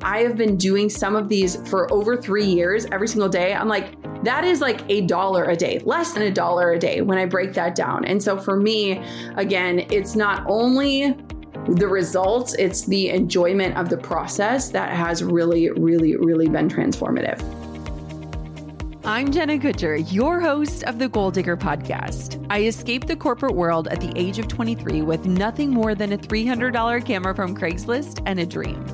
I have been doing some of these for over 3 years every single day. I'm like, that is like $1 a day, less than $1 a day when I break that down. And so for me, again, it's not only the results, it's the enjoyment of the process that has really, really, really been transformative. I'm Jenna Kutcher, your host of the Goal Digger Podcast. I escaped the corporate world at the age of 23 with nothing more than a $300 camera from Craigslist and a dream.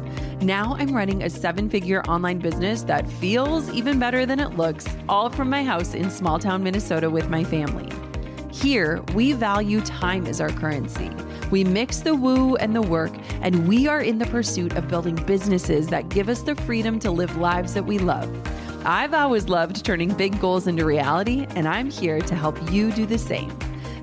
Now I'm running a 7-figure online business that feels even better than it looks, all from my house in small town Minnesota with my family. Here, we value time as our currency. We mix the woo and the work, and we are in the pursuit of building businesses that give us the freedom to live lives that we love. I've always loved turning big goals into reality, and I'm here to help you do the same.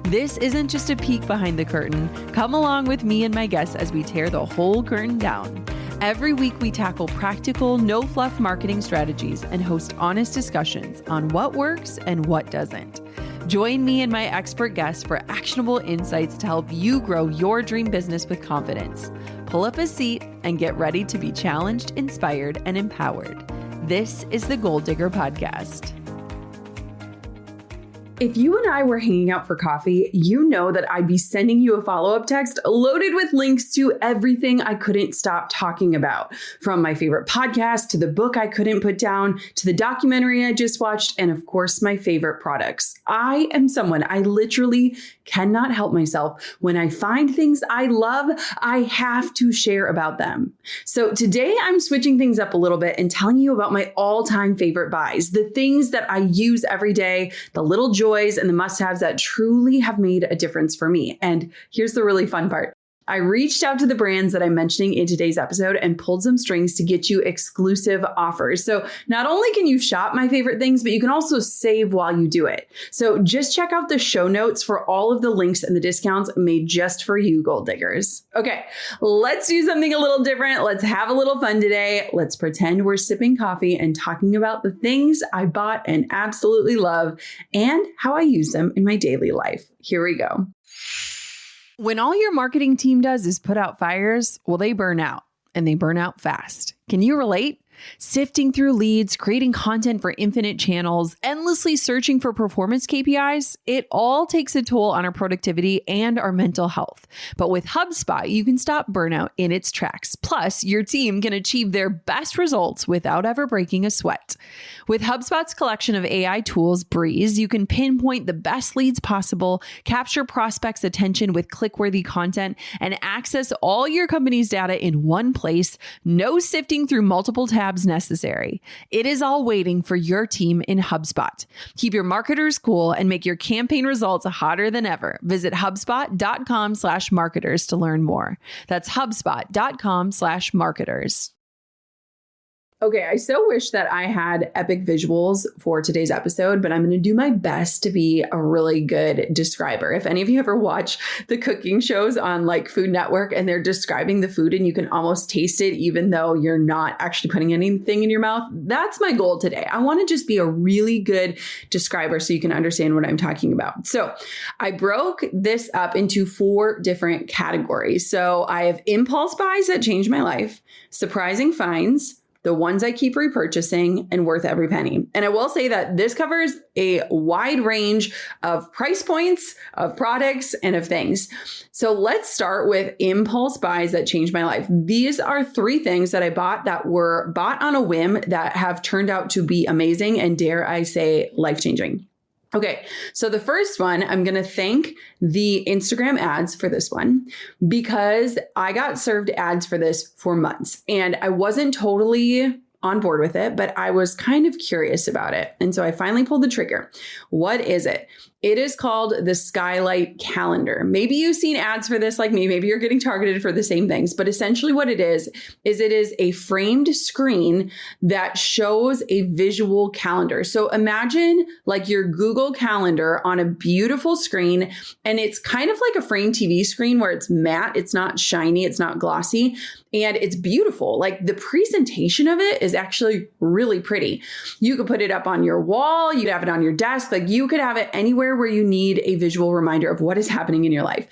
This isn't just a peek behind the curtain. Come along with me and my guests as we tear the whole curtain down. Every week, we tackle practical, no-fluff marketing strategies and host honest discussions on what works and what doesn't. Join me and my expert guests for actionable insights to help you grow your dream business with confidence. Pull up a seat and get ready to be challenged, inspired, and empowered. This is the Goal Digger Podcast. If you and I were hanging out for coffee, you know that I'd be sending you a follow-up text loaded with links to everything I couldn't stop talking about, from my favorite podcast to the book I couldn't put down to the documentary I just watched, and of course, my favorite products. I am someone, I literally cannot help myself. When I find things I love, I have to share about them. So today I'm switching things up a little bit and telling you about my all-time favorite buys, the things that I use every day, the little joys and the must-haves that truly have made a difference for me. And here's the really fun part. I reached out to the brands that I'm mentioning in today's episode and pulled some strings to get you exclusive offers. So not only can you shop my favorite things, but you can also save while you do it. So just check out the show notes for all of the links and the discounts made just for you, Goal Diggers. Okay, let's do something a little different. Let's have a little fun today. Let's pretend we're sipping coffee and talking about the things I bought and absolutely love and how I use them in my daily life. Here we go. When all your marketing team does is put out fires, well, they burn out, and they burn out fast. Can you relate? Sifting through leads, creating content for infinite channels, endlessly searching for performance KPIs, it all takes a toll on our productivity and our mental health. But with HubSpot, you can stop burnout in its tracks. Plus, your team can achieve their best results without ever breaking a sweat. With HubSpot's collection of AI tools, Breeze, you can pinpoint the best leads possible, capture prospects' attention with click-worthy content, and access all your company's data in one place. No sifting through multiple tabs necessary. It is all waiting for your team in HubSpot. Keep your marketers cool and make your campaign results hotter than ever. Visit HubSpot.com/marketers to learn more. That's HubSpot.com/marketers. Okay, I so wish that I had epic visuals for today's episode, but I'm going to do my best to be a really good describer. If any of you ever watch the cooking shows on like Food Network and they're describing the food and you can almost taste it even though you're not actually putting anything in your mouth, that's my goal today. I want to just be a really good describer so you can understand what I'm talking about. So I broke this up into 4 different categories. So I have impulse buys that changed my life, surprising finds, the ones I keep repurchasing, and worth every penny. And I will say that this covers a wide range of price points, of products, and of things. So let's start with impulse buys that changed my life. These are 3 things that I bought that were bought on a whim that have turned out to be amazing and, dare I say, life-changing. Okay, so the first one, I'm going to thank the Instagram ads for this one because I got served ads for this for months and I wasn't totally on board with it, but I was kind of curious about it. And so I finally pulled the trigger. What is it? It is called the Skylight Calendar. Maybe you've seen ads for this like me. Maybe you're getting targeted for the same things. But essentially what it is it is a framed screen that shows a visual calendar. So imagine like your Google Calendar on a beautiful screen. And it's kind of like a framed TV screen where it's matte. It's not shiny. It's not glossy. And it's beautiful. Like the presentation of it is actually really pretty. You could put it up on your wall. You could have it on your desk. Like you could have it anywhere where you need a visual reminder of what is happening in your life.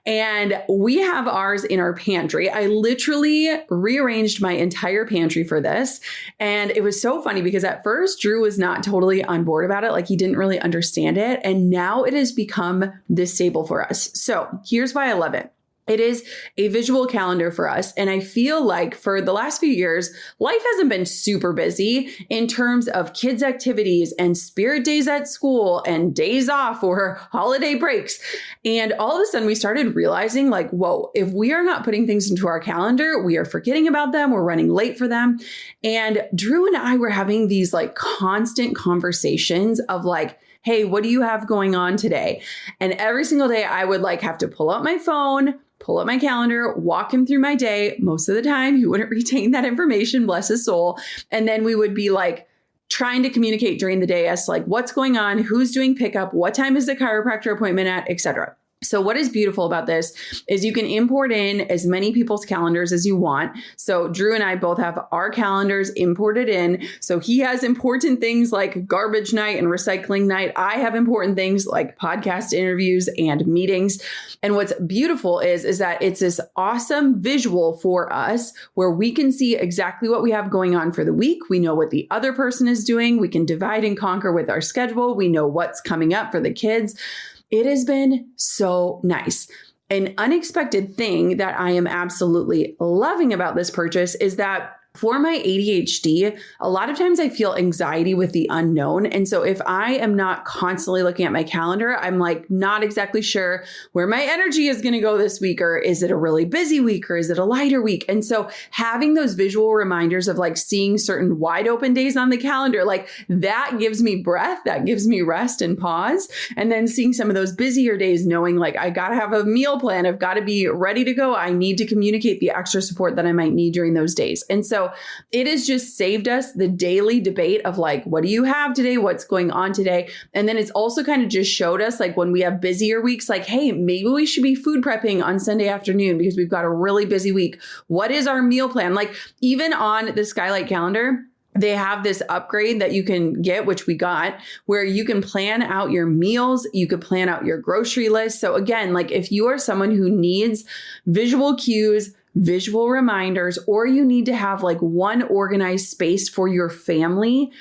And we have ours in our pantry. I literally rearranged my entire pantry for this. And it was so funny because at first Drew was not totally on board about it. Like he didn't really understand it. And now it has become this staple for us. So here's why I love it. It is a visual calendar for us. And I feel like for the last few years, life hasn't been super busy in terms of kids' activities and spirit days at school and days off or holiday breaks. And all of a sudden we started realizing like, whoa, if we are not putting things into our calendar, we are forgetting about them. We're running late for them. And Drew and I were having these like constant conversations of like, hey, what do you have going on today? And every single day I would like have to pull out my phone, pull up my calendar, walk him through my day. Most of the time, he wouldn't retain that information, bless his soul. And then we would be like trying to communicate during the day as to like what's going on, who's doing pickup, what time is the chiropractor appointment at, etc. So what is beautiful about this is you can import in as many people's calendars as you want. So Drew and I both have our calendars imported in. So he has important things like garbage night and recycling night. I have important things like podcast interviews and meetings. And what's beautiful is that it's this awesome visual for us where we can see exactly what we have going on for the week. We know what the other person is doing. We can divide and conquer with our schedule. We know what's coming up for the kids. It has been so nice. An unexpected thing that I am absolutely loving about this purchase is that for my ADHD, a lot of times I feel anxiety with the unknown. And so if I am not constantly looking at my calendar, I'm like not exactly sure where my energy is going to go this week, or is it a really busy week, or is it a lighter week? And so having those visual reminders of like seeing certain wide open days on the calendar, like that gives me breath, that gives me rest and pause. And then seeing some of those busier days, knowing like I got to have a meal plan, I've got to be ready to go. I need to communicate the extra support that I might need during those days. And so it has just saved us the daily debate of like, what do you have today? What's going on today? And then it's also kind of just showed us like when we have busier weeks, like, hey, maybe we should be food prepping on Sunday afternoon because we've got a really busy week. What is our meal plan? Like even on the Skylight calendar, they have this upgrade that you can get, which we got, where you can plan out your meals. You could plan out your grocery list. So again, like if you are someone who needs visual cues, visual reminders, or you need to have like one organized space for your family,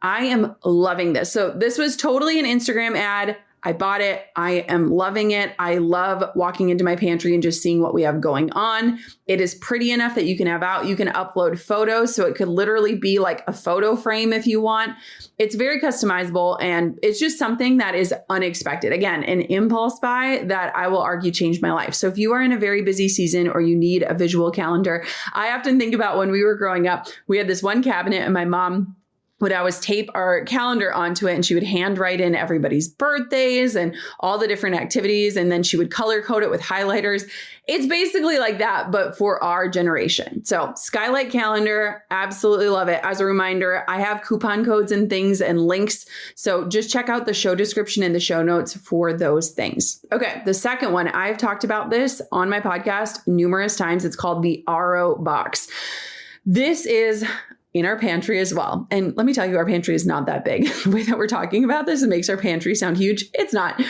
I am loving this. So this was totally an Instagram ad. I bought it. I am loving it. I love walking into my pantry and just seeing what we have going on. It is pretty enough that you can have out, you can upload photos. So it could literally be like a photo frame if you want. It's very customizable and it's just something that is unexpected. Again, an impulse buy that I will argue changed my life. So if you are in a very busy season or you need a visual calendar, I often think about when we were growing up, we had this one cabinet and my mom would always tape our calendar onto it and she would handwrite in everybody's birthdays and all the different activities. And then she would color code it with highlighters. It's basically like that, but for our generation. So Skylight calendar, absolutely love it. As a reminder, I have coupon codes and things and links. So just check out the show description and the show notes for those things. Okay. The second one, I've talked about this on my podcast numerous times. It's called the RO box. This is in our pantry as well. And let me tell you, our pantry is not that big. The way that we're talking about this, it makes our pantry sound huge. It's not.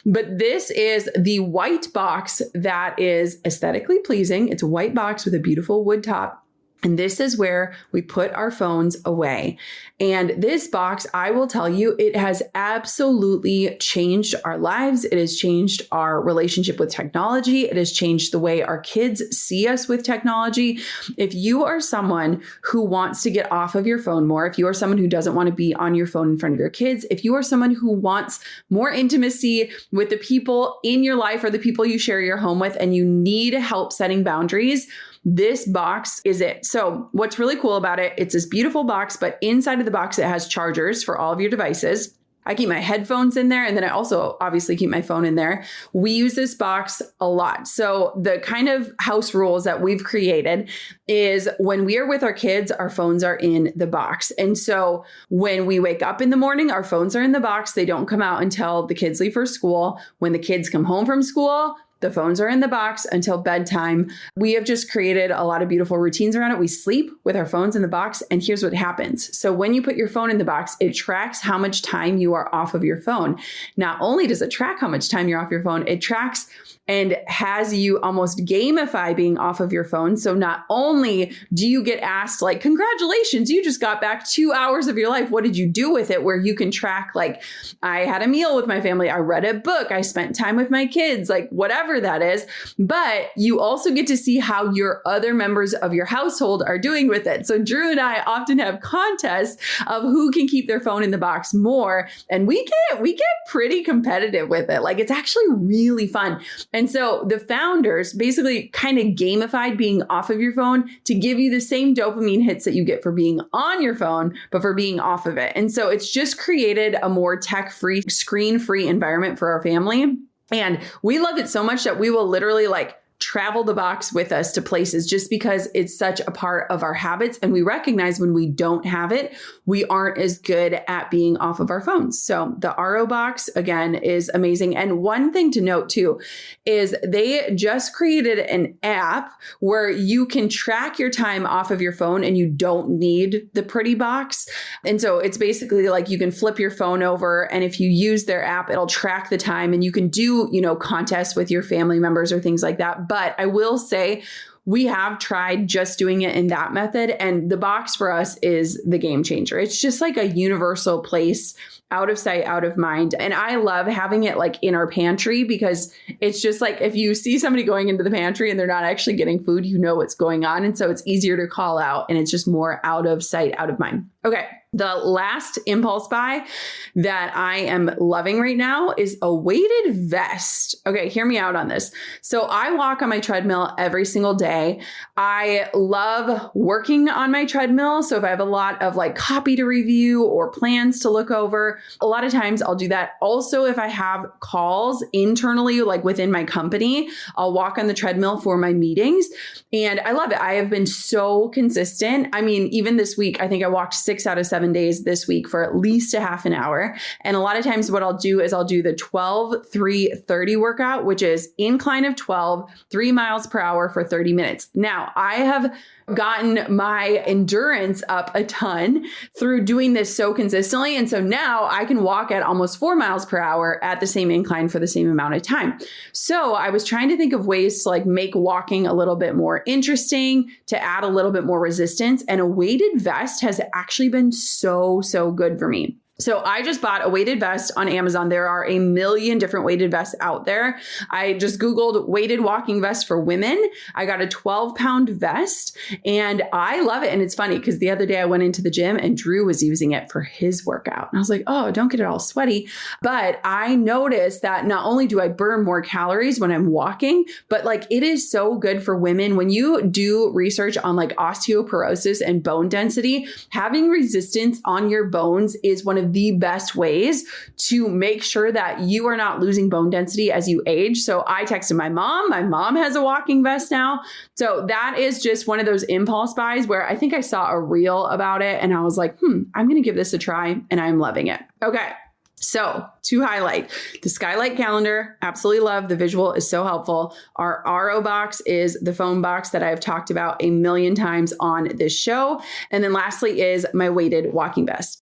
But this is the white box that is aesthetically pleasing. It's a white box with a beautiful wood top. And this is where we put our phones away. And this box, I will tell you, it has absolutely changed our lives. It has changed our relationship with technology. It has changed the way our kids see us with technology. If you are someone who wants to get off of your phone more, if you are someone who doesn't want to be on your phone in front of your kids, if you are someone who wants more intimacy with the people in your life or the people you share your home with, and you need help setting boundaries, this box is it. So what's really cool about it, it's this beautiful box, but inside of the box, it has chargers for all of your devices. I keep my headphones in there, and then I also obviously keep my phone in there. We use this box a lot. So the kind of house rules that we've created is when we are with our kids, our phones are in the box. And so when we wake up in the morning, our phones are in the box. They don't come out until the kids leave for school. When the kids come home from school, The phones are in the box until bedtime. We have just created a lot of beautiful routines around it. We sleep with our phones in the box. And here's what happens. So when you put your phone in the box, it tracks how much time you are off of your phone. Not only does it track how much time you're off your phone, it tracks and has you almost gamify being off of your phone. So not only do you get asked like, congratulations, you just got back 2 hours of your life. What did you do with it? Where you can track like, I had a meal with my family. I read a book. I spent time with my kids, like whatever that is. But you also get to see how your other members of your household are doing with it. So Drew and I often have contests of who can keep their phone in the box more. And we get pretty competitive with it. Like it's actually really fun. And so the founders basically kind of gamified being off of your phone to give you the same dopamine hits that you get for being on your phone, but for being off of it. And so it's just created a more tech-free, screen-free environment for our family. And we love it so much that we will literally like travel the box with us to places just because it's such a part of our habits. And we recognize when we don't have it, we aren't as good at being off of our phones. So the RO box, again, is amazing. And one thing to note too, is they just created an app where you can track your time off of your phone and you don't need the pretty box. And so it's basically like you can flip your phone over, and if you use their app, it'll track the time, and you can do, contests with your family members or things like that. But I will say we have tried just doing it in that method. And the box for us is the game changer. It's just like a universal place, out of sight, out of mind. And I love having it like in our pantry, because it's just like if you see somebody going into the pantry and they're not actually getting food, you know what's going on. And so it's easier to call out, and it's just more out of sight, out of mind. Okay. The last impulse buy that I am loving right now is a weighted vest. Okay, hear me out on this. So I walk on my treadmill every single day. I love working on my treadmill. So if I have a lot of like copy to review or plans to look over, a lot of times I'll do that. Also, if I have calls internally, like within my company, I'll walk on the treadmill for my meetings. And I love it. I have been so consistent. I mean, even this week, I think I walked 6 out of 7 days this week for at least a half an hour. And a lot of times what I'll do is I'll do the 12-3-30 workout, which is incline of 12, 3 miles per hour for 30 minutes. Now, I have gotten my endurance up a ton through doing this so consistently. And so now I can walk at almost 4 miles per hour at the same incline for the same amount of time. So I was trying to think of ways to like make walking a little bit more interesting, to add a little bit more resistance. And a weighted vest has actually been so good for me. So I just bought a weighted vest on Amazon. There are a million different weighted vests out there. I just Googled weighted walking vest for women. I got a 12-pound vest and I love it. And it's funny because the other day I went into the gym and Drew was using it for his workout. And I was like, oh, don't get it all sweaty. But I noticed that not only do I burn more calories when I'm walking, but like it is so good for women. When you do research on like osteoporosis and bone density, having resistance on your bones is one of the best ways to make sure that you are not losing bone density as you age. So I texted my mom. My mom has a walking vest now. So that is just one of those impulse buys where I think I saw a reel about it and I was like, I'm going to give this a try, and I'm loving it. Okay. So to highlight, the Skylight calendar, absolutely love. The visual is so helpful. Our RO box is the phone box that I've talked about a million times on this show. And then lastly is my weighted walking vest.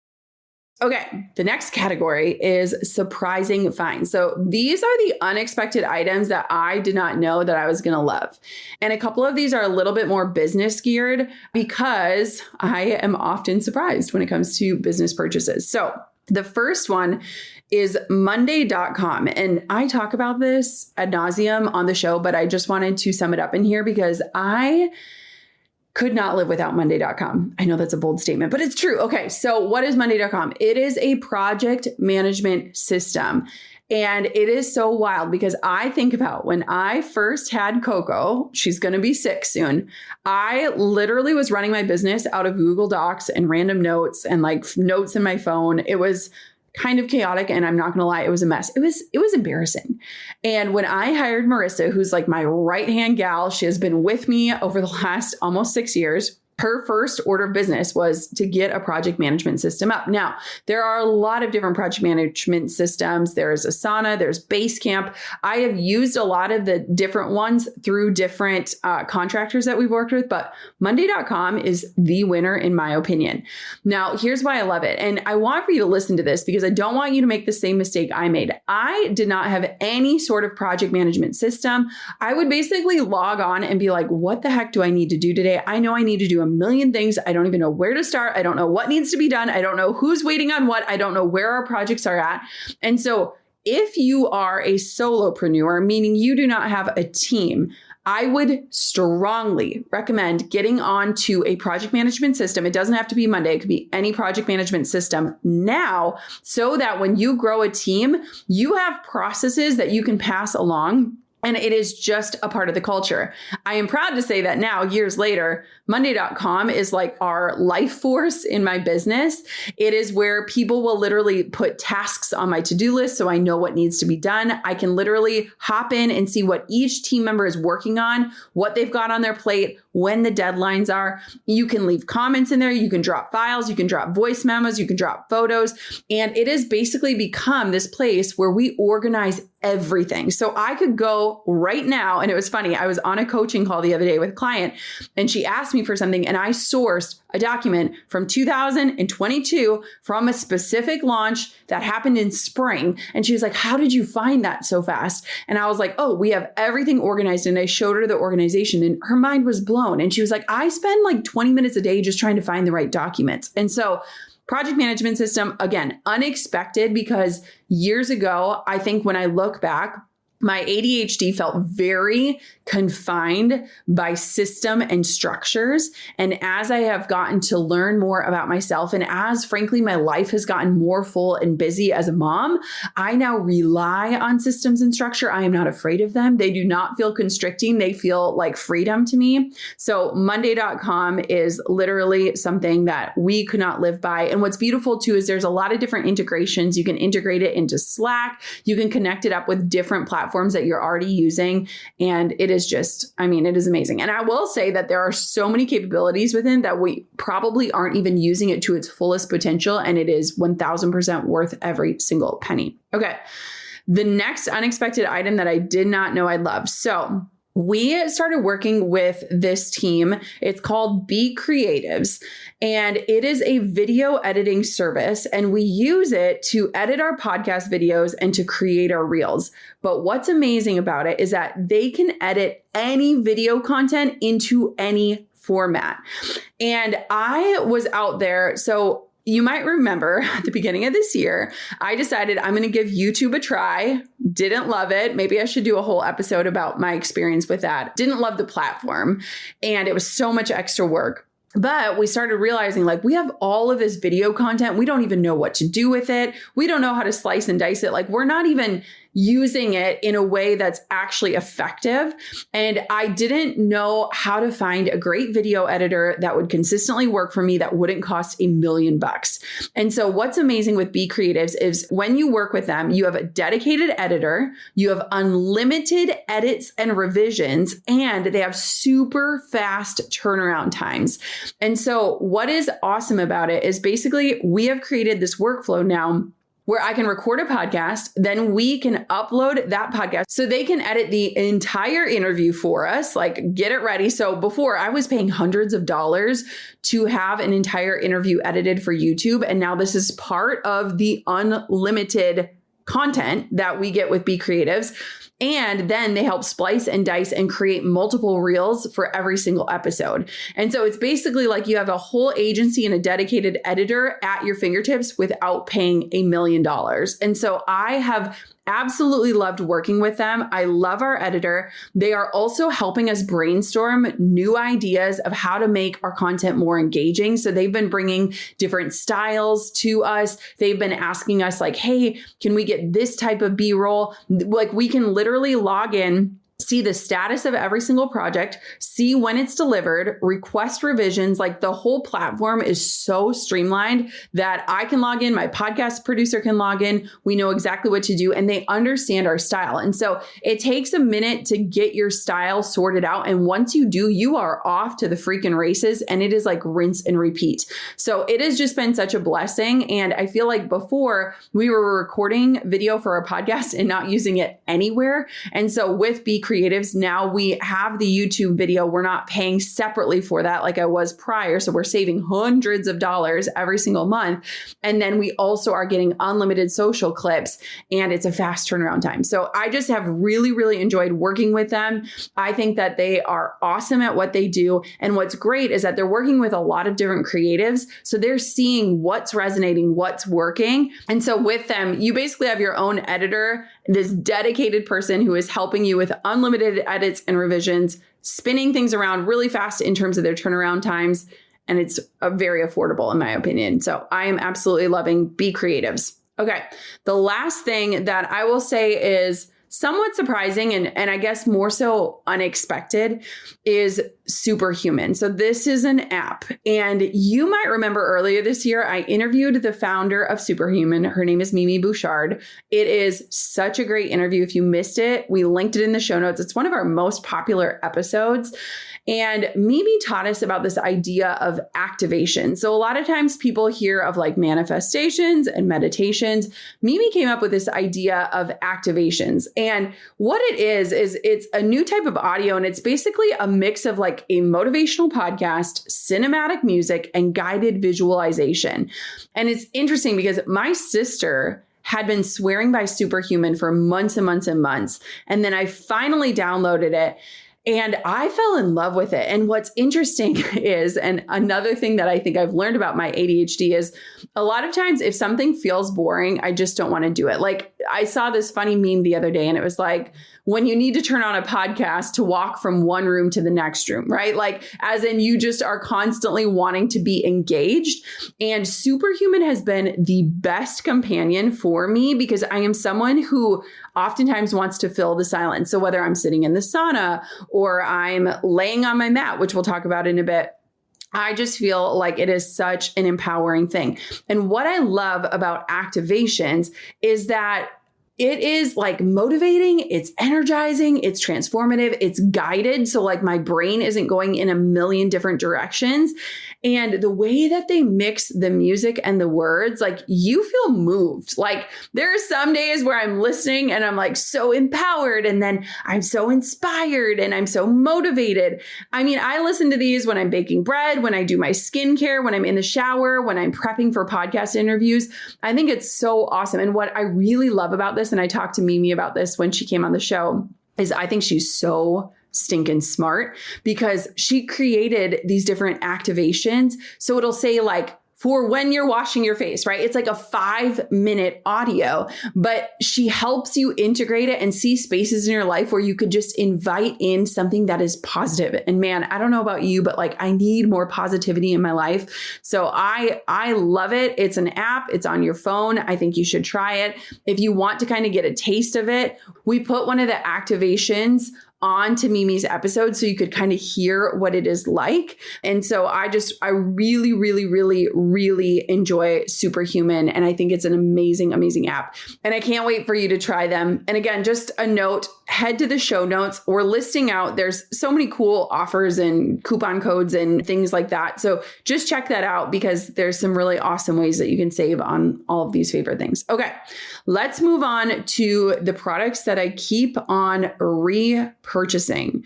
Okay, the next category is surprising finds. So these are the unexpected items that I did not know that I was going to love. And a couple of these are a little bit more business geared because I am often surprised when it comes to business purchases. So the first one is Monday.com. And I talk about this ad nauseum on the show, but I just wanted to sum it up in here because I could not live without Monday.com. I know that's a bold statement, but it's true. Okay, so what is Monday.com? It is a project management system. And it is so wild because I think about when I first had Coco, she's going to be 6 soon. I literally was running my business out of Google Docs and random notes and like notes in my phone. It was kind of chaotic. And I'm not going to lie, it was a mess. It was embarrassing. And when I hired Marissa, who's like my right-hand gal, she has been with me over the last almost 6 years. her first order of business was to get a project management system up. Now, there are a lot of different project management systems. There's Asana, there's Basecamp. I have used a lot of the different ones through different contractors that we've worked with, but Monday.com is the winner in my opinion. Now, here's why I love it. And I want for you to listen to this because I don't want you to make the same mistake I made. I did not have any sort of project management system. I would basically log on and be like, what the heck do I need to do today? I know I need to do a million things. I don't even know where to start. I don't know what needs to be done. I don't know who's waiting on what. I don't know where our projects are at. And so if you are a solopreneur, meaning you do not have a team, I would strongly recommend getting onto a project management system. It doesn't have to be Monday. It could be any project management system now, so that when you grow a team, you have processes that you can pass along. And it is just a part of the culture. I am proud to say that now, years later, Monday.com is like our life force in my business. It is where people will literally put tasks on my to-do list so I know what needs to be done. I can literally hop in and see what each team member is working on, what they've got on their plate, when the deadlines are. You can leave comments in there. You can drop files. You can drop voice memos. You can drop photos. And it has basically become this place where we organize everything. So I could go right now. And it was funny. I was on a coaching call the other day with a client and she asked me for something and I sourced a document from 2022 from a specific launch that happened in spring. And she was like, how did you find that so fast? And I was like, oh, we have everything organized. And I showed her the organization and her mind was blown. And she was like, I spend like 20 minutes a day just trying to find the right documents. And so project management system, again, unexpected because years ago, I think when I look back, my ADHD felt very confined by system and structures. And as I have gotten to learn more about myself, and as frankly, my life has gotten more full and busy as a mom, I now rely on systems and structure. I am not afraid of them. They do not feel constricting. They feel like freedom to me. So Monday.com is literally something that we could not live by. And what's beautiful too is there's a lot of different integrations. You can integrate it into Slack. You can connect it up with different platforms that you're already using. And it is just, I mean, it is amazing. And I will say that there are so many capabilities within that we probably aren't even using it to its fullest potential. And it is 1000% worth every single penny. Okay. The next unexpected item that I did not know I loved. So we started working with this team. It's called Be Creatives, and it is a video editing service, and we use it to edit our podcast videos and to create our reels. But what's amazing about it is that they can edit any video content into any format. And I was out there. So you might remember at the beginning of this year, I decided I'm going to give YouTube a try. Didn't love it. Maybe I should do a whole episode about my experience with that. Didn't love the platform. And it was so much extra work. But we started realizing like we have all of this video content. We don't even know what to do with it. We don't know how to slice and dice it. Like we're not even using it in a way that's actually effective. And I didn't know how to find a great video editor that would consistently work for me that wouldn't cost $1 million. And so what's amazing with Be Creatives is when you work with them, you have a dedicated editor, you have unlimited edits and revisions, and they have super fast turnaround times. And so what is awesome about it is basically we have created this workflow now where I can record a podcast, then we can upload that podcast so they can edit the entire interview for us, like get it ready. So before I was paying hundreds of dollars to have an entire interview edited for YouTube. And now this is part of the unlimited content that we get with Be Creatives. And then they help splice and dice and create multiple reels for every single episode. And so it's basically like you have a whole agency and a dedicated editor at your fingertips without paying $1 million. And so I have absolutely loved working with them. I love our editor. They are also helping us brainstorm new ideas of how to make our content more engaging. So they've been bringing different styles to us. They've been asking us like, hey, can we get this type of B-roll? Like we can literally log in see the status of every single project, see when it's delivered, request revisions. Like the whole platform is so streamlined that I can log in, my podcast producer can log in. We know exactly what to do and they understand our style. And so it takes a minute to get your style sorted out. And once you do, you are off to the freaking races and it is like rinse and repeat. So it has just been such a blessing. And I feel like before we were recording video for our podcast and not using it anywhere. And so with Be Creatives, now we have the YouTube video. We're not paying separately for that like I was prior. So we're saving hundreds of dollars every single month. And then we also are getting unlimited social clips and it's a fast turnaround time. So I just have really, really enjoyed working with them. I think that they are awesome at what they do. And what's great is that they're working with a lot of different creatives. So they're seeing what's resonating, what's working. And so with them, you basically have your own editor, this dedicated person who is helping you with unlimited edits and revisions, spinning things around really fast in terms of their turnaround times. And it's very affordable in my opinion. So I am absolutely loving Be Creatives. Okay. The last thing that I will say is somewhat surprising and I guess more so unexpected is Superhuman. So this is an app and you might remember earlier this year, I interviewed the founder of Superhuman. Her name is Mimi Bouchard. It is such a great interview. If you missed it, we linked it in the show notes. It's one of our most popular episodes. And Mimi taught us about this idea of activation. So a lot of times people hear of like manifestations and meditations. Mimi came up with this idea of activations. And what it is it's a new type of audio. And it's basically a mix of like a motivational podcast, cinematic music, and guided visualization. And it's interesting because my sister had been swearing by Superhuman for months and months and months. And then I finally downloaded it. And I fell in love with it. And what's interesting is, and another thing that I think I've learned about my ADHD is a lot of times if something feels boring, I just don't want to do it. Like I saw this funny meme the other day and it was like, when you need to turn on a podcast to walk from one room to the next room, right? Like as in you just are constantly wanting to be engaged. And Superhuman has been the best companion for me because I am someone who oftentimes wants to fill the silence. So whether I'm sitting in the sauna or I'm laying on my mat, which we'll talk about in a bit, I just feel like it is such an empowering thing. And what I love about activations is that it is like motivating, it's energizing, it's transformative, it's guided. So like my brain isn't going in a million different directions. And the way that they mix the music and the words, like you feel moved. Like there are some days where I'm listening and I'm like so empowered and then I'm so inspired and I'm so motivated. I mean, I listen to these when I'm baking bread, when I do my skincare, when I'm in the shower, when I'm prepping for podcast interviews. I think it's so awesome. And what I really love about this, and I talked to Mimi about this when she came on the show, is I think she's so stinking smart because she created these different activations. So it'll say like, for when you're washing your face, right? It's like a 5-minute audio, but she helps you integrate it and see spaces in your life where you could just invite in something that is positive. And man, I don't know about you, but like I need more positivity in my life. So I love it. It's an app. It's on your phone. I think you should try it. If you want to kind of get a taste of it, we put one of the activations onto Mimi's episode so you could kind of hear what it is like. And so I really, really, really, really enjoy Superhuman. And I think it's an amazing, amazing app. And I can't wait for you to try them. And again, just a note, head to the show notes. We're listing out, there's so many cool offers and coupon codes and things like that. So just check that out because there's some really awesome ways that you can save on all of these favorite things. Okay, let's move on to the products that I keep on repurchasing.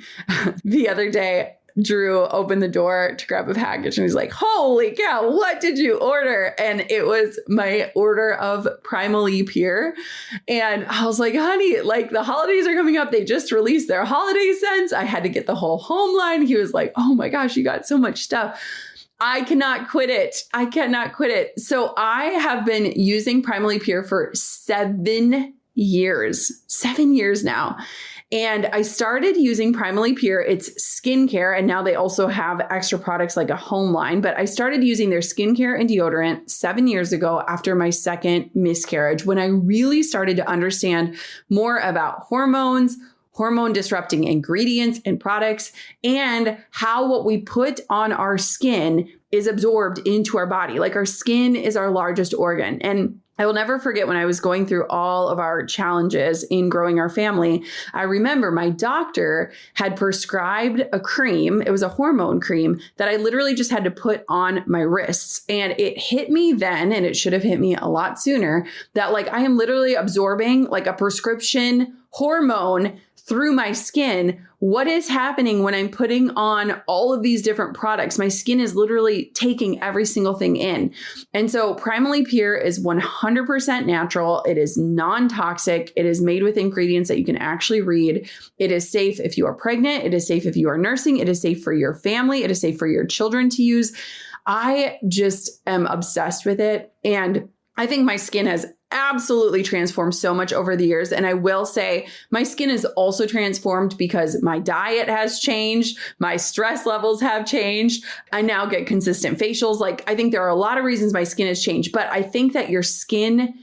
The other day, Drew opened the door to grab a package and he's like, holy cow, what did you order? And it was my order of Primally Pure. And I was like, honey, like the holidays are coming up. They just released their holiday scents. I had to get the whole home line. He was like, oh my gosh, you got so much stuff. I cannot quit it. I cannot quit it. So I have been using Primally Pure for 7 years, 7 years now. And I started using Primally Pure. It's skincare. And now they also have extra products like a home line. But I started using their skincare and deodorant 7 years ago after my second miscarriage, when I really started to understand more about hormones, hormone disrupting ingredients and products, and how what we put on our skin is absorbed into our body. Like our skin is our largest organ. And I will never forget when I was going through all of our challenges in growing our family, I remember my doctor had prescribed a cream. It was a hormone cream that I literally just had to put on my wrists. And it hit me then, and it should have hit me a lot sooner, that like I am literally absorbing like a prescription hormone through my skin. What is happening when I'm putting on all of these different products? My skin is literally taking every single thing in. And so Primally Pure is 100% natural. It is non-toxic. It is made with ingredients that you can actually read. It is safe if you are pregnant. It is safe if you are nursing. It is safe for your family. It is safe for your children to use. I just am obsessed with it. And I think my skin has absolutely transformed so much over the years. And I will say my skin is also transformed because my diet has changed. My stress levels have changed. I now get consistent facials. Like I think there are a lot of reasons my skin has changed, but I think that your skin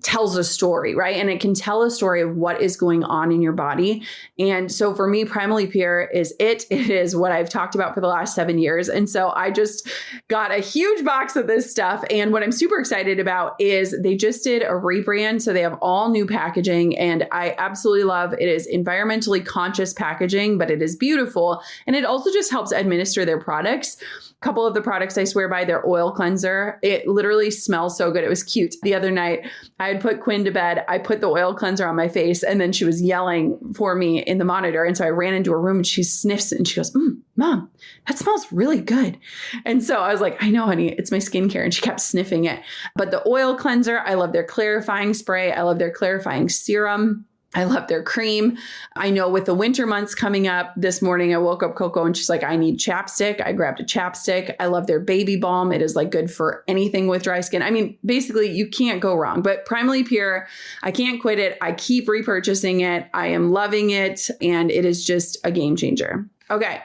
tells a story, right? And it can tell a story of what is going on in your body. And so for me, Primally Pure is it. It is what I've talked about for the last 7 years. And so I just got a huge box of this stuff. And what I'm super excited about is they just did a rebrand. So they have all new packaging, and I absolutely love it. Is environmentally conscious packaging, but it is beautiful. And it also just helps administer their products. A couple of the products I swear by, their oil cleanser. It literally smells so good. It was cute. The other night, I had put Quinn to bed. I put the oil cleanser on my face, and then she was yelling for me in the monitor. And so I ran into her room, and she sniffs it and she goes, Mom, that smells really good. And so I was like, I know, honey, it's my skincare. And she kept sniffing it. But the oil cleanser, I love their clarifying spray. I love their clarifying serum. I love their cream. I know with the winter months coming up, this morning I woke up Coco and she's like, I need chapstick. I grabbed a chapstick. I love their baby balm. It is like good for anything with dry skin. I mean, basically you can't go wrong, but Primally Pure, I can't quit it. I keep repurchasing it. I am loving it. And it is just a game changer. Okay.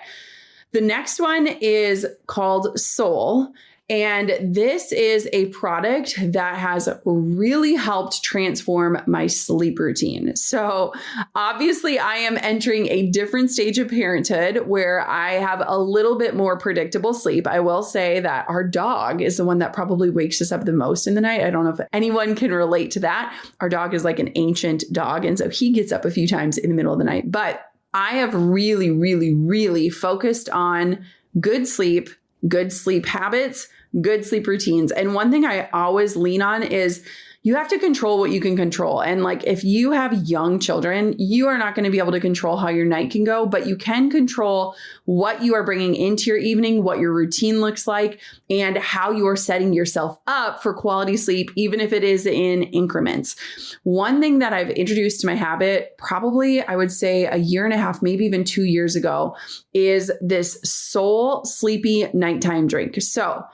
The next one is called Soul. And this is a product that has really helped transform my sleep routine. So obviously I am entering a different stage of parenthood where I have a little bit more predictable sleep. I will say that our dog is the one that probably wakes us up the most in the night. I don't know if anyone can relate to that. Our dog is like an ancient dog. And so he gets up a few times in the middle of the night. But I have really, really, really focused on good sleep habits, good sleep routines. And one thing I always lean on is you have to control what you can control. And like, if you have young children, you are not going to be able to control how your night can go, but you can control what you are bringing into your evening, what your routine looks like, and how you are setting yourself up for quality sleep, even if it is in increments. One thing that I've introduced to my habit, probably I would say a year and a half, maybe even 2 years ago, is this Soul Sleepy nighttime drink. So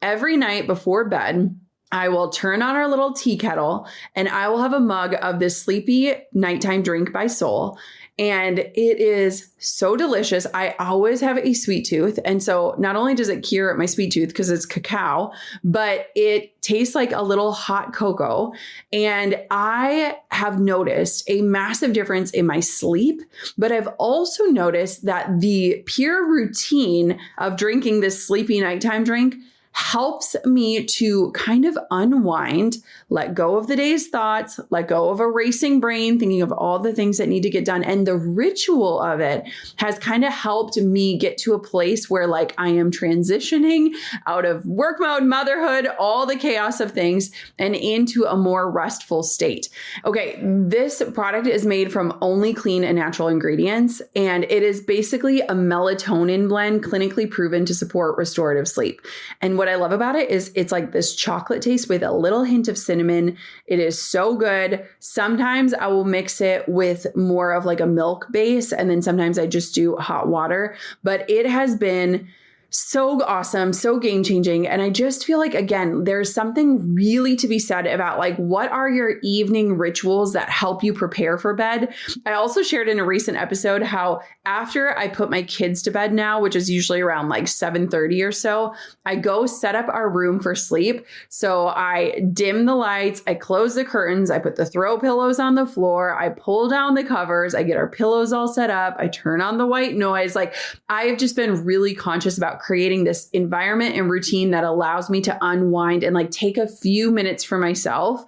every night before bed, I will turn on our little tea kettle and I will have a mug of this Sleepy nighttime drink by Soul. And it is so delicious. I always have a sweet tooth. And so not only does it cure my sweet tooth because it's cacao, but it tastes like a little hot cocoa. And I have noticed a massive difference in my sleep, but I've also noticed that the pure routine of drinking this Sleepy nighttime drink helps me to kind of unwind, let go of the day's thoughts, let go of a racing brain, thinking of all the things that need to get done. And the ritual of it has kind of helped me get to a place where like I am transitioning out of work mode, motherhood, all the chaos of things, and into a more restful state. Okay, this product is made from only clean and natural ingredients, and it is basically a melatonin blend clinically proven to support restorative sleep. And what I love about it is it's like this chocolate taste with a little hint of cinnamon. It is so good. Sometimes I will mix it with more of like a milk base, and then sometimes I just do hot water. But it has been So awesome, so game changing. And I just feel like, again, there's something really to be said about like, what are your evening rituals that help you prepare for bed? I also shared in a recent episode how after I put my kids to bed now, which is usually around like 7:30 or so, I go set up our room for sleep. So I dim the lights, I close the curtains, I put the throw pillows on the floor, I pull down the covers, I get our pillows all set up, I turn on the white noise. Like I have just been really conscious about creating this environment and routine that allows me to unwind and like take a few minutes for myself.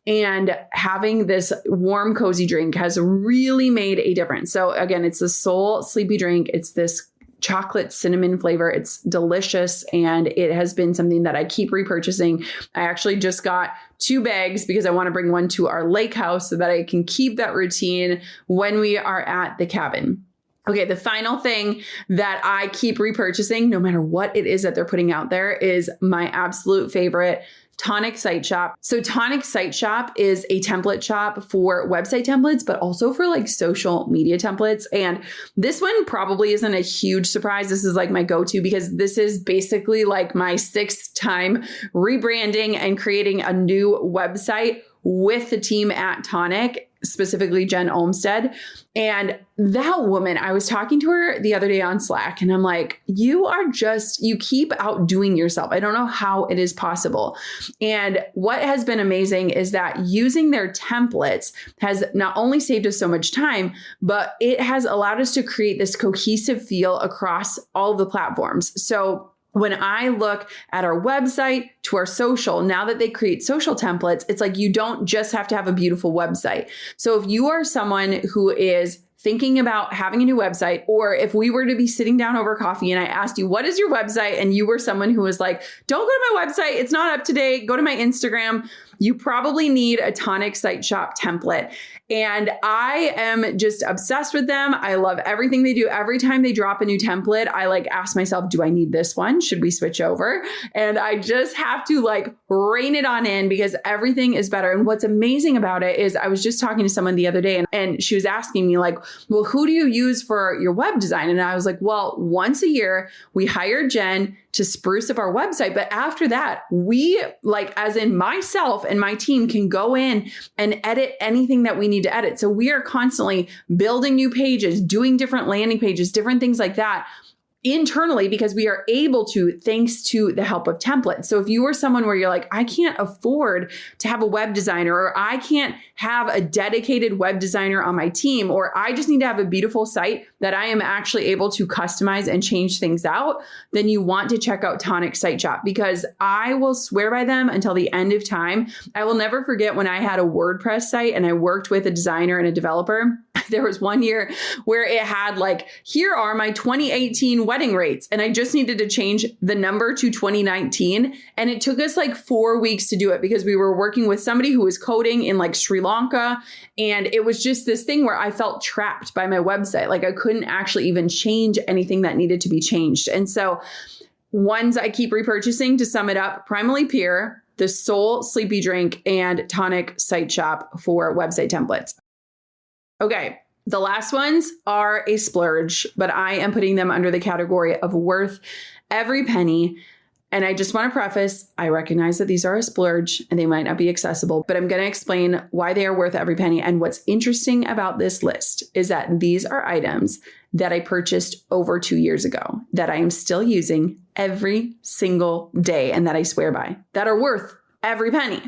And having this warm, cozy drink has really made a difference. So again, it's the Soul Sleepy drink. It's this chocolate cinnamon flavor. It's delicious. And it has been something that I keep repurchasing. I actually just got 2 bags because I want to bring one to our lake house so that I can keep that routine when we are at the cabin. Okay, the final thing that I keep repurchasing, no matter what it is that they're putting out there, is my absolute favorite, Tonic Site Shop. So Tonic Site Shop is a template shop for website templates, but also for like social media templates. And this one probably isn't a huge surprise. This is like my go-to because this is basically like my 6th time rebranding and creating a new website with the team at Tonic, specifically Jen Olmstead. And that woman, I was talking to her the other day on Slack and I'm like, you keep outdoing yourself. I don't know how it is possible. And what has been amazing is that using their templates has not only saved us so much time, but it has allowed us to create this cohesive feel across all the platforms. So when I look at our website to our social, now that they create social templates, it's like you don't just have to have a beautiful website. So if you are someone who is thinking about having a new website, or if we were to be sitting down over coffee and I asked you, what is your website? And you were someone who was like, don't go to my website. It's not up to date. Go to my Instagram. You probably need a Tonic Site Shop template. And I am just obsessed with them. I love everything they do. Every time they drop a new template, I like ask myself, do I need this one? Should we switch over? And I just have to like rein it on in because everything is better. And what's amazing about it is I was just talking to someone the other day and she was asking me like, well, who do you use for your web design? And I was like, well, once a year we hire Jen to spruce up our website. But after that, we like, as in myself and my team can go in and edit anything that we need to edit. So we are constantly building new pages, doing different landing pages, different things like that internally because we are able to, thanks to the help of templates. So if you are someone where you're like, I can't afford to have a web designer, or I can't have a dedicated web designer on my team, or I just need to have a beautiful site that I am actually able to customize and change things out, then you want to check out Tonic Site Shop because I will swear by them until the end of time. I will never forget when I had a WordPress site and I worked with a designer and a developer. There was one year where it had like, here are my 2018 wedding rates. And I just needed to change the number to 2019. And it took us like 4 weeks to do it because we were working with somebody who was coding in like Sri Lanka. And it was just this thing where I felt trapped by my website. Like I couldn't actually even change anything that needed to be changed. And so ones I keep repurchasing, to sum it up, Primally Pure, the Soul Sleepy Drink, and Tonic Site Shop for website templates. Okay, the last ones are a splurge, but I am putting them under the category of worth every penny. And I just want to preface, I recognize that these are a splurge and they might not be accessible, but I'm going to explain why they are worth every penny. And what's interesting about this list is that these are items that I purchased over 2 years ago that I am still using every single day and that I swear by, that are worth every penny.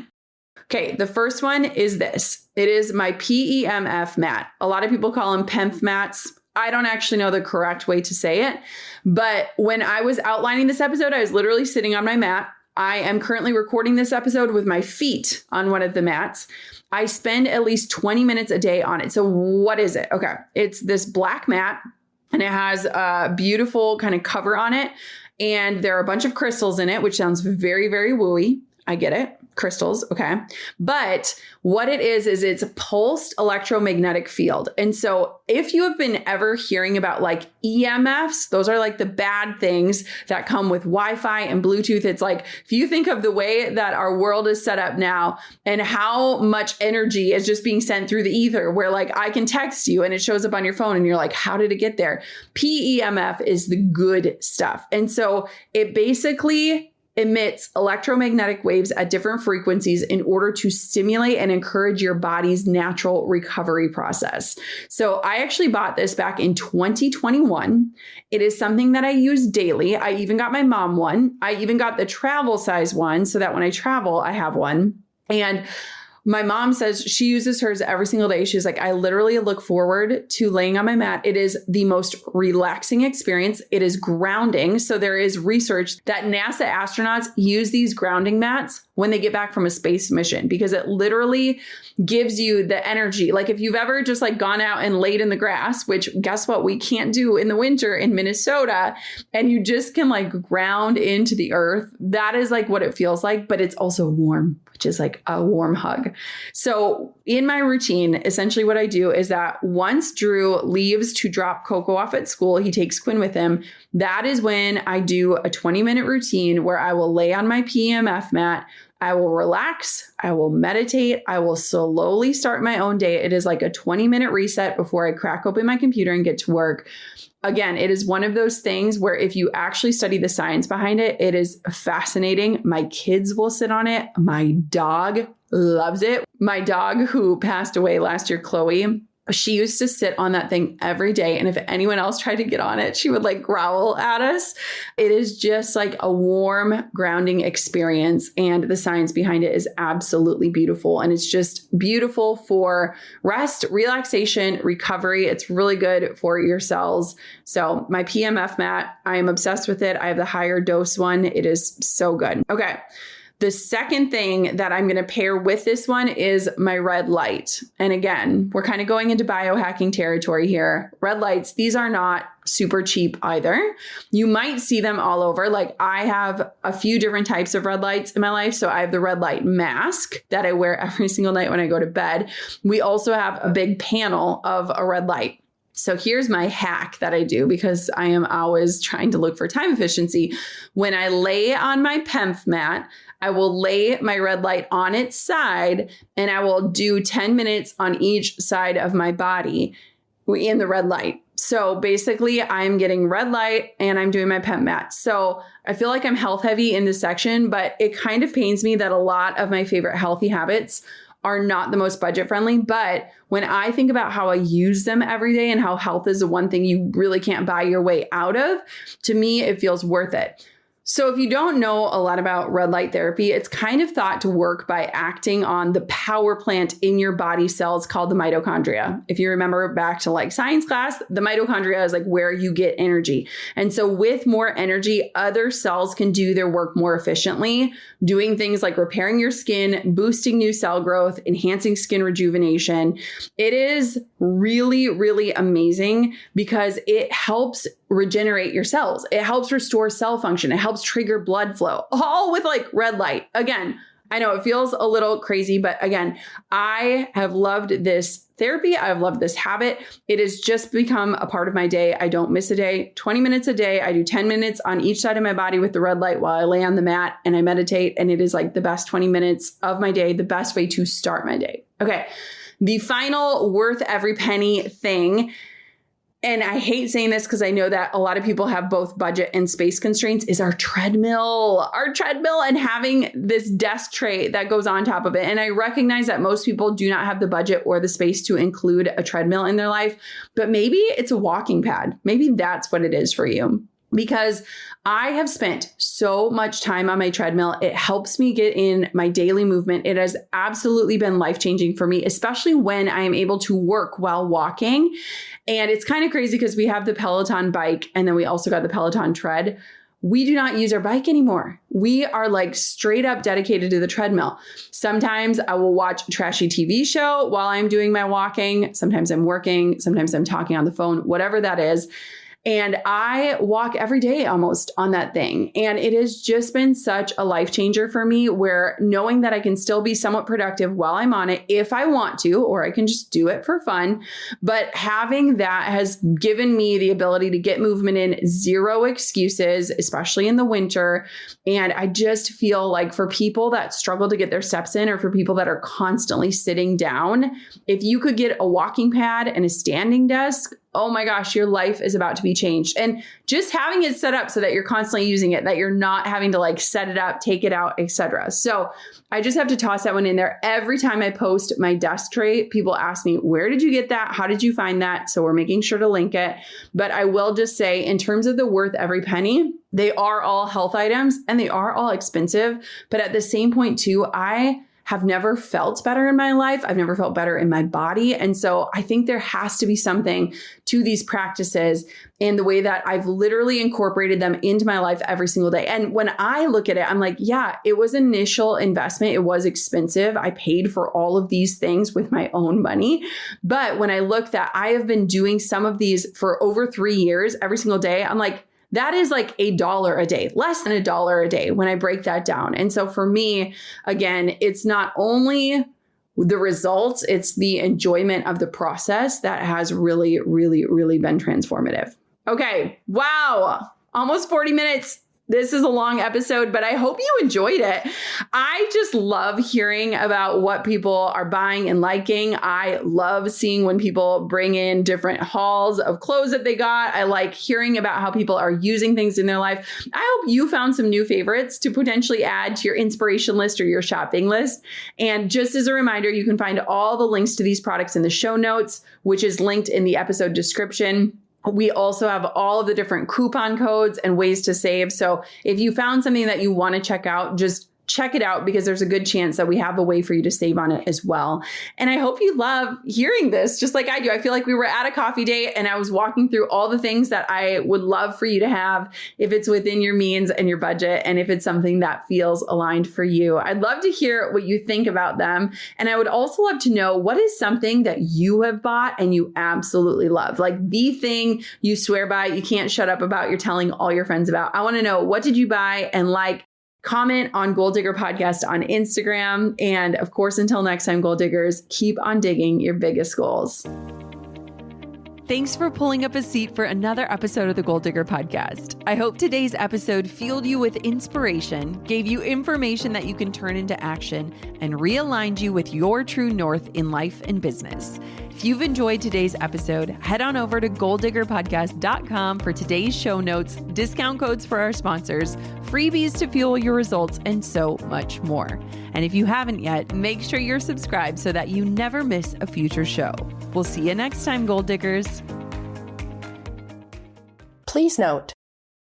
Okay, the first one is this. It is my PEMF mat. A lot of people call them PEMF mats. I don't actually know the correct way to say it, but when I was outlining this episode, I was literally sitting on my mat. I am currently recording this episode with my feet on one of the mats. I spend at least 20 minutes a day on it. So what is it? Okay, it's this black mat and it has a beautiful kind of cover on it. And there are a bunch of crystals in it, which sounds very, very wooey. I get it. crystals. Okay. But what it is it's a pulsed electromagnetic field. And so if you have been ever hearing about like EMFs, those are like the bad things that come with Wi-Fi and Bluetooth. It's like, if you think of the way that our world is set up now and how much energy is just being sent through the ether, where like I can text you and it shows up on your phone and you're like, how did it get there? PEMF is the good stuff. And so it basically emits electromagnetic waves at different frequencies in order to stimulate and encourage your body's natural recovery process. So I actually bought this back in 2021. It is something that I use daily. I even got my mom one. I even got the travel size one so that when I travel, I have one. And my mom says she uses hers every single day. She's like, I literally look forward to laying on my mat. It is the most relaxing experience. It is grounding. So there is research that NASA astronauts use these grounding mats when they get back from a space mission, because it literally gives you the energy. Like if you've ever just like gone out and laid in the grass, which guess what, we can't do in the winter in Minnesota, and you just can like ground into the earth. That is like what it feels like, but it's also warm, which is like a warm hug. So in my routine, essentially what I do is that once Drew leaves to drop Coco off at school, he takes Quinn with him. That is when I do a 20-minute routine where I will lay on my PEMF mat. I will relax. I will meditate. I will slowly start my own day. It is like a 20-minute reset before I crack open my computer and get to work. Again, it is one of those things where if you actually study the science behind it, it is fascinating. My kids will sit on it. My dog loves it. My dog, who passed away last year, Chloe, she used to sit on that thing every day. And if anyone else tried to get on it, she would like growl at us. It is just like a warm, grounding experience. And the science behind it is absolutely beautiful. And it's just beautiful for rest, relaxation, recovery. It's really good for your cells. So my PEMF mat, I am obsessed with it. I have the higher dose one. It is so good. Okay. The second thing that I'm going to pair with this one is my red light. And again, we're kind of going into biohacking territory here. Red lights, these are not super cheap either. You might see them all over. Like I have a few different types of red lights in my life. So I have the red light mask that I wear every single night when I go to bed. We also have a big panel of a red light. So here's my hack that I do, because I am always trying to look for time efficiency. When I lay on my PEMF mat, I will lay my red light on its side and I will do 10 minutes on each side of my body in the red light. So basically I'm getting red light and I'm doing my PEMF mat. So I feel like I'm health heavy in this section, but it kind of pains me that a lot of my favorite healthy habits are not the most budget friendly. But when I think about how I use them every day and how health is the one thing you really can't buy your way out of, to me, it feels worth it. So if you don't know a lot about red light therapy, it's kind of thought to work by acting on the power plant in your body cells called the mitochondria. If you remember back to like science class, the mitochondria is like where you get energy. And so with more energy, other cells can do their work more efficiently, doing things like repairing your skin, boosting new cell growth, enhancing skin rejuvenation. It is really, really amazing because it helps regenerate your cells. It helps restore cell function. It helps trigger blood flow, all with like red light. Again, I know it feels a little crazy, but again, I have loved this therapy. I've loved this habit. It has just become a part of my day. I don't miss a day. 20 minutes a day. I do 10 minutes on each side of my body with the red light while I lay on the mat and I meditate. And it is like the best 20 minutes of my day, the best way to start my day. Okay. The final worth every penny thing, and I hate saying this because I know that a lot of people have both budget and space constraints, is our treadmill. Our treadmill and having this desk tray that goes on top of it. And I recognize that most people do not have the budget or the space to include a treadmill in their life, but maybe it's a walking pad. Maybe that's what it is for you. Because I have spent so much time on my treadmill. It helps me get in my daily movement. It has absolutely been life-changing for me, especially when I am able to work while walking. And it's kind of crazy because we have the Peloton bike and then we also got the Peloton tread. We do not use our bike anymore. We are like straight up dedicated to the treadmill. Sometimes I will watch a trashy TV show while I'm doing my walking. Sometimes I'm working. Sometimes I'm talking on the phone, whatever that is. And I walk every day almost on that thing. And it has just been such a life changer for me, where knowing that I can still be somewhat productive while I'm on it if I want to, or I can just do it for fun. But having that has given me the ability to get movement in, zero excuses, especially in the winter. And I just feel like for people that struggle to get their steps in, or for people that are constantly sitting down, if you could get a walking pad and a standing desk, oh my gosh, your life is about to be changed. And just having it set up so that you're constantly using it, that you're not having to like set it up, take it out, etc. So I just have to toss that one in there. Every time I post my desk tray, people ask me, where did you get that? How did you find that? So we're making sure to link it. But I will just say, in terms of the worth every penny, they are all health items and they are all expensive. But at the same point too, I have never felt better in my life. I've never felt better in my body. And so I think there has to be something to these practices and the way that I've literally incorporated them into my life every single day. And when I look at it, I'm like, yeah, it was initial investment. It was expensive. I paid for all of these things with my own money. But when I look that I have been doing some of these for over 3 years, every single day, I'm like, that is like $1 a day, less than $1 a day when I break that down. And so for me, again, it's not only the results, it's the enjoyment of the process that has really, really, really been transformative. Okay. Wow. Almost 40 minutes. This is a long episode, but I hope you enjoyed it. I just love hearing about what people are buying and liking. I love seeing when people bring in different hauls of clothes that they got. I like hearing about how people are using things in their life. I hope you found some new favorites to potentially add to your inspiration list or your shopping list. And just as a reminder, you can find all the links to these products in the show notes, which is linked in the episode description. We also have all of the different coupon codes and ways to save. So if you found something that you want to check out, just check it out, because there's a good chance that we have a way for you to save on it as well. And I hope you love hearing this just like I do. I feel like we were at a coffee date and I was walking through all the things that I would love for you to have if it's within your means and your budget, and if it's something that feels aligned for you. I'd love to hear what you think about them. And I would also love to know, what is something that you have bought and you absolutely love? Like the thing you swear by, you can't shut up about, you're telling all your friends about. I want to know, what did you buy and like? Comment on Goal Digger Podcast on Instagram. And of course, until next time, Goal Diggers, keep on digging your biggest goals. Thanks for pulling up a seat for another episode of the Goal Digger Podcast. I hope today's episode fueled you with inspiration, gave you information that you can turn into action, and realigned you with your true north in life and business. If you've enjoyed today's episode, head on over to goaldiggerpodcast.com for today's show notes, discount codes for our sponsors, freebies to fuel your results, and so much more. And if you haven't yet, make sure you're subscribed so that you never miss a future show. We'll see you next time, Goal Diggers. Please note,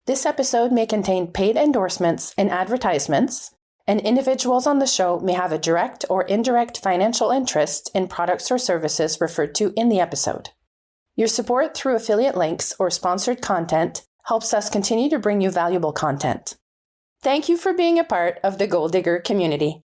this episode may contain paid endorsements and advertisements, and individuals on the show may have a direct or indirect financial interest in products or services referred to in the episode. Your support through affiliate links or sponsored content helps us continue to bring you valuable content. Thank you for being a part of the Goal Digger community.